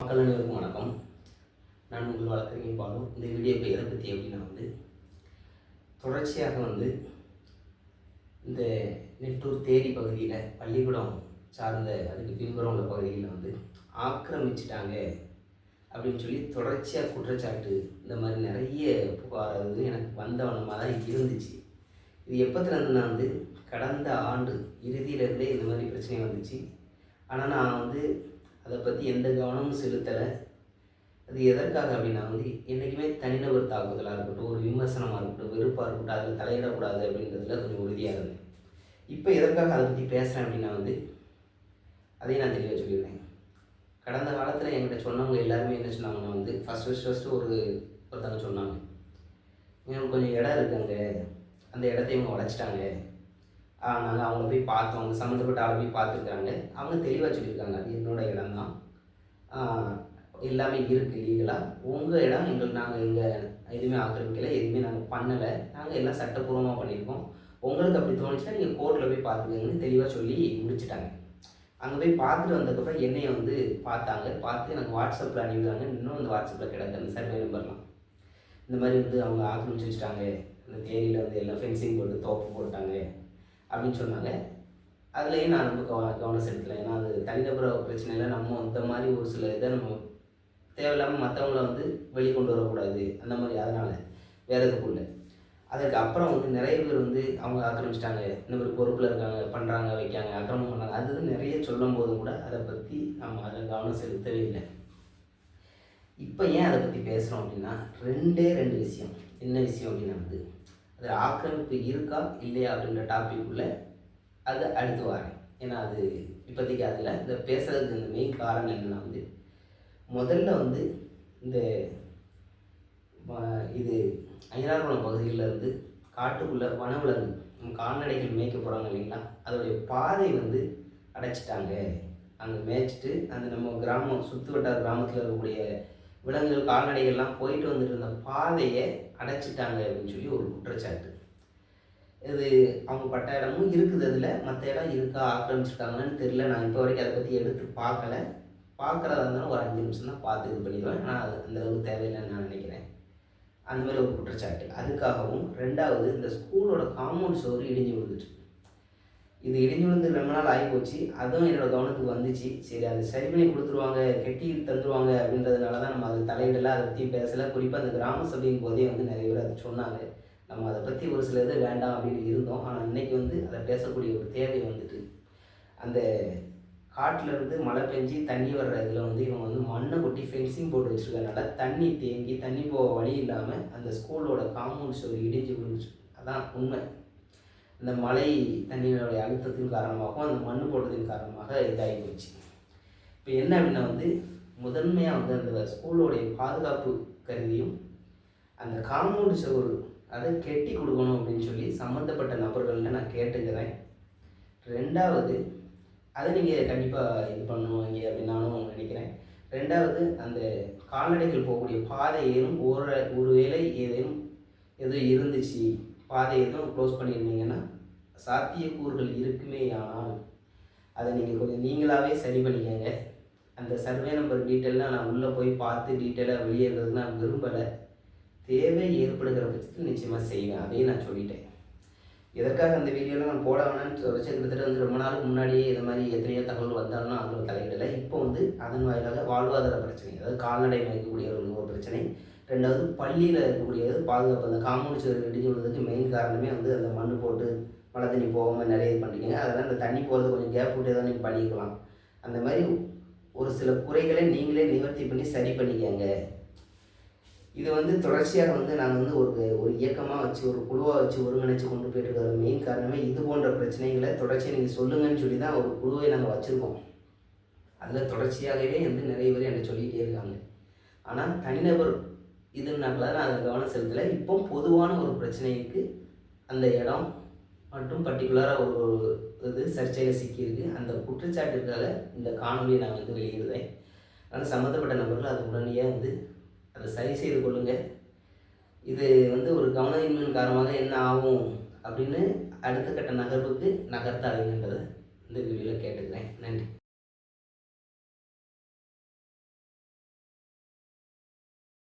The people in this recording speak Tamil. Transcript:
மக்கள் அனைவருக்கும் வணக்கம். நான் உங்கள் வழக்கறிஞர் பாலு. இந்த வீடியோ இப்போ எதை பற்றி அப்படின்னா தொடர்ச்சியாக இந்த நெட்டூர் தேரி பகுதியில் பள்ளிக்கூடம் சார்ந்த அதுக்கு பின்புறம் உள்ள பகுதியில் ஆக்கிரமிச்சிட்டாங்க அப்படின்னு சொல்லி தொடர்ச்சியாக குற்றச்சாட்டு இந்த மாதிரி நிறைய புகார் அது எனக்கு வந்தவனமாக தான் இருந்துச்சு. இது எப்போத்துலேருந்து கடந்த ஆண்டு இறுதியிலேருந்தே இந்த மாதிரி பிரச்சனை வந்துச்சு. ஆனால் நான் அதை பற்றி எந்த கவனமும் செலுத்தலை. அது எதற்காக அப்படின்னா என்றைக்குமே தனிநபர் தாக்குதலாக இருக்கட்டும், ஒரு விமர்சனமாக இருக்கட்டும், வெறுப்பாக இருக்கட்டும், அதில் தலையிடக்கூடாது அப்படின்றதுல கொஞ்சம் உறுதியாக இருந்தேன். இப்போ எதற்காக அதை பற்றி பேசுகிறேன் அப்படின்னா அதையும் நான் தெளிவாக சொல்லிடுறேன். கடந்த காலத்தில் என்கிட்ட சொன்னவங்க எல்லாருமே என்ன சொன்னாங்கன்னா ஃபஸ்ட்டு ஒருத்தவங்க சொன்னாங்க, எங்களுக்கு கொஞ்சம் இடம் இருக்குங்க, அந்த இடத்த இவங்க உடைச்சிட்டாங்க, நாங்கள் அவங்கள போய் பார்த்தோம், அவங்க சம்மந்தப்பட்ட ஆளை போய் பார்த்துருக்குறாங்க, அவங்க தெளிவாக சொல்லியிருக்காங்க அது என்னோடய இடம் தான், எல்லாமே இருக்குது லீகலாக, உங்கள் இடம் நாங்கள் எதுவுமே ஆக்கிரமிக்கலை, எதுவுமே நாங்கள் பண்ணலை, நாங்கள் எல்லாம் சட்டப்பூர்வமாக பண்ணியிருக்கோம், உங்களுக்கு அப்படி தோணுச்சுன்னா நீங்கள் கோர்ட்டில் போய் பார்த்துக்கங்கன்னு தெளிவாக சொல்லி முடிச்சுட்டாங்க. அங்கே போய் பார்த்துட்டு வந்ததுக்கப்புறம் என்னையை பார்த்தாங்க, பார்த்து எனக்கு வாட்ஸ்அப்பில் அனுப்பிடுறாங்க. இன்னும் அந்த வாட்ஸ்அப்பில் கிடக்கு அந்த சர்வே நம்பர்லாம். இந்த மாதிரி அவங்க ஆக்கிரமிச்சு வச்சுட்டாங்க, அந்த தேரியில் எல்லாம் ஃபென்சிங் போட்டு தோப்பு போட்டாங்க அப்படின்னு சொன்னாங்க. அதுலேயும் நான் ரொம்ப கவனம் செலுத்தலை. ஏன்னா அது தனிநபர் பிரச்சனையில் நம்ம இந்த மாதிரி ஒரு சில இதை நம்ம தேவையில்லாமல் மற்றவங்கள வெளிக்கொண்டு வரக்கூடாது அந்த மாதிரி. அதனால் வேறு எதுக்கும் இல்லை. அதுக்கு அப்புறம் நிறைய பேர் அவங்க ஆக்கிரமிச்சிட்டாங்க, இந்த மாதிரி பொறுப்பில் இருக்காங்க, பண்ணுறாங்க, வைக்காங்க, அக்கிரமம் பண்ணாங்க, அது நிறைய சொல்லும் போதும் கூட அதை பற்றி நம்ம அதில் கவனம் செலுத்தவே இல்லை. இப்போ ஏன் அதை பற்றி பேசுகிறோம் அப்படின்னா ரெண்டு விஷயம். என்ன விஷயம் அப்படின்னா அதில் ஆக்கிரமிப்பு இருக்கா இல்லையா அப்படின்ற டாபிக்குள்ளே அது அடுத்து வரேன். ஏன்னா அது இப்போதைக்கு அதில் இந்த பேசுகிறதுக்கு இந்த மெயின் காரணம் என்னென்னா முதல்ல இந்த இது ஐயனார்குளம் பகுதியில் காட்டுக்குள்ளே வனவிலங்கு கால்நடைகள் மேய்க்க போகிறாங்க இல்லைங்களா, அதோடைய பாதை அடைச்சிட்டாங்க. அங்கே மேய்ச்சிட்டு அந்த நம்ம கிராமம் சுற்று வட்டார கிராமத்தில் இருக்கக்கூடிய விலங்குகள் கால்நடைகள்லாம் போயிட்டு வந்துட்டு இருந்த பாதையை அடைச்சிட்டாங்க அப்படின்னு சொல்லி ஒரு குற்றச்சாட்டு. இது அவங்க பட்ட இடமும் இருக்குது, அதில் மற்ற இடம் இருக்கா ஆக்கிரமிச்சிருக்காங்கன்னு தெரியல. நான் இப்போ வரைக்கும் அதை பற்றி எடுத்து பார்க்கல. பார்க்குறதா இருந்தாலும் ஒரு 5 நிமிஷம் தான் பார்த்து இது பண்ணிடுவேன். ஆனால் அது அந்தளவுக்கு தேவையில்லைன்னு நான் நினைக்கிறேன். அந்த மாதிரி ஒரு குற்றச்சாட்டு. அதுக்காகவும் ரெண்டாவது இந்த ஸ்கூலோட காம்பவுண்ட் சுவர் இடிஞ்சு விழுந்துட்டு, இது இடிஞ்சு விழுந்து ரொம்ப நாள் ஆகிப்போச்சு. அதுவும் என்னோடய கவனத்துக்கு வந்துச்சு. சரி அதை சரி பண்ணி கொடுத்துருவாங்க, கெட்டி தந்துடுவாங்க அப்படின்றதுனால தான் நம்ம அது தலையிடலாம், அதை பற்றி பேசலை. குறிப்பாக அந்த கிராம சபையின் போதே நிறைய பேர் அதை சொன்னாங்க. நம்ம அதை பற்றி ஒரு சில இது வேண்டாம் அப்படின்னு இருந்தோம். ஆனால் இன்றைக்கி அதை பேசக்கூடிய ஒரு தேவை அந்த காட்டிலேருந்து மழை பெஞ்சு தண்ணி வர்ற இதில் இவங்க மண்ணை கொட்டி ஃபென்சிங் போட்டு வச்சுருக்கனால தண்ணி தேங்கி தண்ணி போக வழி இல்லாமல் அந்த ஸ்கூலோட காம்பவுண்ட் சுவர் இடிஞ்சு விழுந்துச்சு. அதான் உண்மை. இந்த மழை தண்ணியோடைய அழுத்தத்தின் காரணமாகவும் அந்த மண் போட்டதின் காரணமாக இதாகி போச்சு. இப்போ என்ன அப்படின்னா முதன்மையாக அந்த ஸ்கூலோடைய பாதுகாப்பு கருதியும் அந்த காம்பவுண்ட் சுவர் அதை கெட்டி கொடுக்கணும் அப்படின்னு சொல்லி சம்மந்தப்பட்ட நபர்களில் நான் கேட்டுக்கிறேன். ரெண்டாவது அதை நீங்கள் கண்டிப்பாக இது பண்ணுவாங்க அப்படின்னு நானும் நினைக்கிறேன். ரெண்டாவது அந்த கால்நடைகள் போகக்கூடிய பாதை ஏதும் ஒருவேளை எதுவும் இருந்துச்சு, பாதை எதுவும் க்ளோஸ் பண்ணியிருந்தீங்கன்னா சாத்தியக்கூறுகள் இருக்குமே. ஆனால் அதை நீங்கள் கொஞ்சம் நீங்களாகவே சரி பண்ணிக்கங்க. அந்த சர்வே நம்பர் டீட்டெயிலாம் நான் உள்ளே போய் பார்த்து டீட்டெயிலாக வெளியேறதுக்கு நான் விரும்பலை. தேவை ஏற்படுகிற பட்சத்தில் நிச்சயமாக செய்வேன். அதையும் நான் சொல்லிட்டேன். எதற்காக அந்த வீடியோலாம் நான் போட வேணான்னு சொல்லிச்சு. கிட்டத்தட்ட ரொம்ப நாளுக்கு முன்னாடியே இது மாதிரி எத்தனையோ தகவல் வந்தாலும் அதில் தலையிடலை. இப்போ அதன் வாயிலாக வாழ்வாதார பிரச்சனை, அதாவது கால்நடை மேய்க்கக்கூடியவர்களுக்கு ஒரு பிரச்சனை. ரெண்டாவது பள்ளியில் இருக்கக்கூடியது பாதுகாப்பு. அந்த காம்பவுண்ட் சுவர் இடிஞ்சு விடுறதுக்கு மெயின் காரணமே அந்த மண் போட்டு மழை தண்ணி போகாமல் நிறைய இது பண்ணிட்டீங்க. அதெல்லாம் இந்த தண்ணி போகிறது கொஞ்சம் கேப் விட்டு தான் நீங்கள் பண்ணிக்கலாம். அந்த மாதிரி ஒரு சில குறைகளை நீங்களே நிவர்த்தி பண்ணி சரி பண்ணிக்கங்க. இது தொடர்ச்சியாக நாங்கள் ஒரு இயக்கமாக வச்சு ஒரு குழுவாக வச்சு ஒருங்கிணைச்சு கொண்டு போயிட்டு இருக்கிற மெயின் காரணமே இது போன்ற பிரச்சனைகளை தொடர்ச்சியாக நீங்கள் சொல்லுங்கன்னு சொல்லி தான் ஒரு குழுவை நாங்கள் வச்சுருக்கோம். அதில் தொடர்ச்சியாகவே நிறைய பேர் என்னை சொல்லிகிட்டே இருக்காங்க. ஆனால் தனிநபர் இதுனாக்கல நான் அதில் கவனம் செலுத்தலை. இப்போ பொதுவான ஒரு பிரச்சனைக்கு அந்த இடம் மட்டும் பர்டிகுலராக ஒரு இது சர்ச்சையில் சிக்கியிருக்கு. அந்த குற்றச்சாட்டுக்காக இந்த காணொலியை நான் வெளியிடுறேன். ஆனால் சம்மந்தப்பட்ட நபர்கள் அது உடனடியாக அதை சரி செய்து கொள்ளுங்கள். இது ஒரு கவனயின்மையின் காரணமாக என்ன ஆகும் அப்படின்னு அடுத்த கட்ட நகர்வுக்கு நகர்த்தாதீங்கன்றதை இந்த வீடியோவில் கேட்டுக்கிறேன். நன்றி.